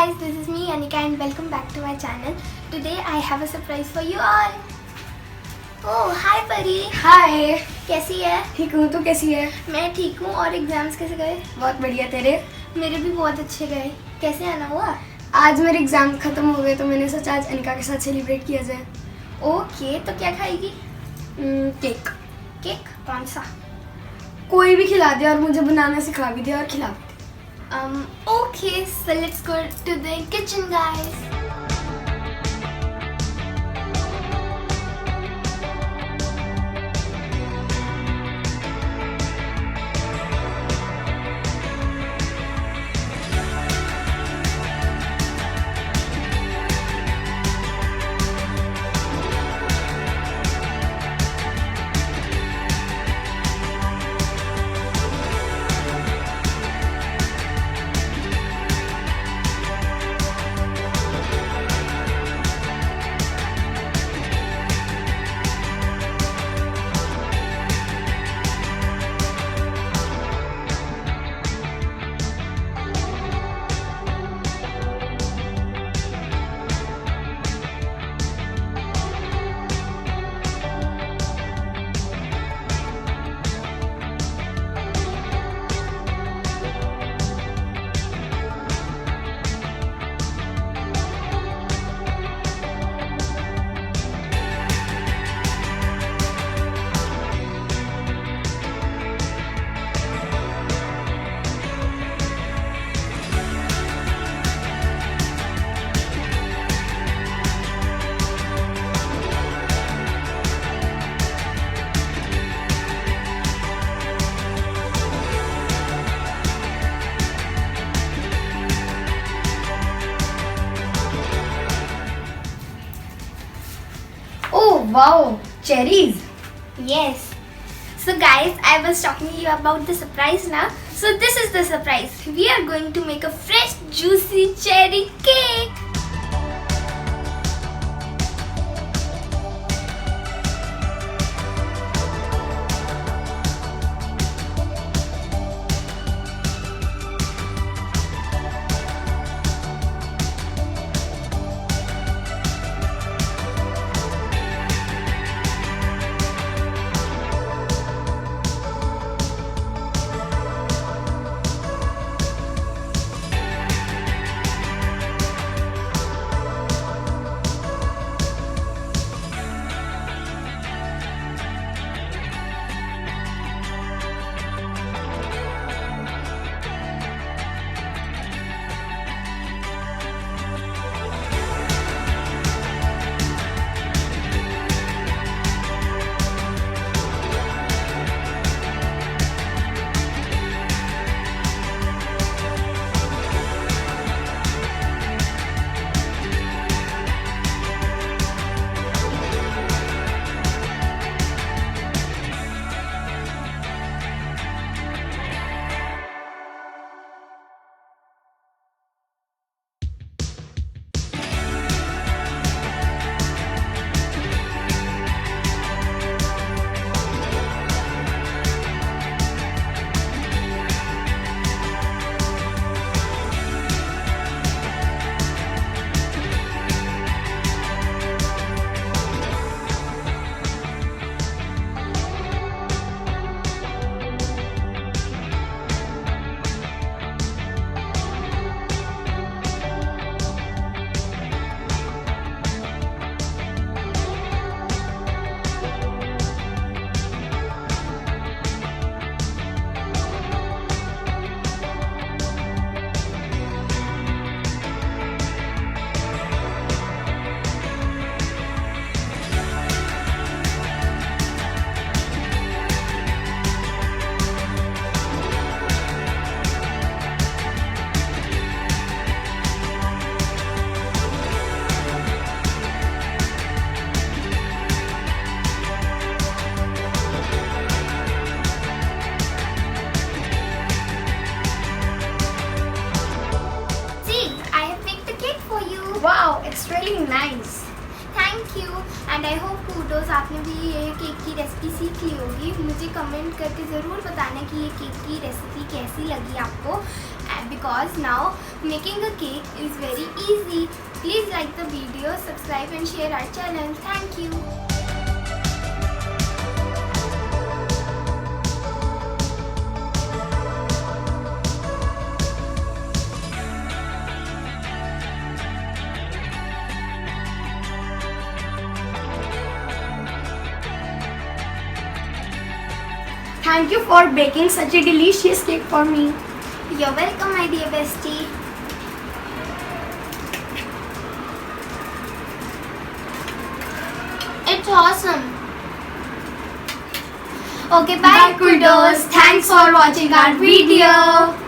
guys, this is me Anika and welcome back to my channel. Today I have a surprise for you all. Oh, hi परी. हाय. कैसी है? ठीक हूँ, तू कैसी है? मैं ठीक हूँ. और एग्जाम्स कैसे गए? बहुत बढ़िया. तेरे? मेरे भी बहुत अच्छे गए. कैसे आना हुआ? आज मेरे एग्जाम खत्म हो गए तो मैंने सोचा आज अनिका के साथ सेलिब्रेट किया जाए. ओके, तो क्या खाएगी? केक. केक? कौन सा? कोई भी खिला दे और मुझे बनाना सिखा भी दे और खिला भी दे. Okay, so let's go to the kitchen, guys. Wow, cherries. Yes. So guys, I was talking to you about the surprise now. So this is the surprise. We are going to make a fresh juicy cherry cake. Wow, it's really nice. Thank you and I hope kudos आपने भी ये cake की recipe सीख ली होगी. मुझे comment करके ज़रूर बताना कि ये केक की रेसिपी कैसी लगी आपको. subscribe because now making a cake is very easy. Please like the video, subscribe and share our channel. Thank you. Thank you for baking such a delicious cake for me. You're welcome, my dear bestie. It's awesome. Okay, bye, Bye, Kudoz. Thanks for watching our video.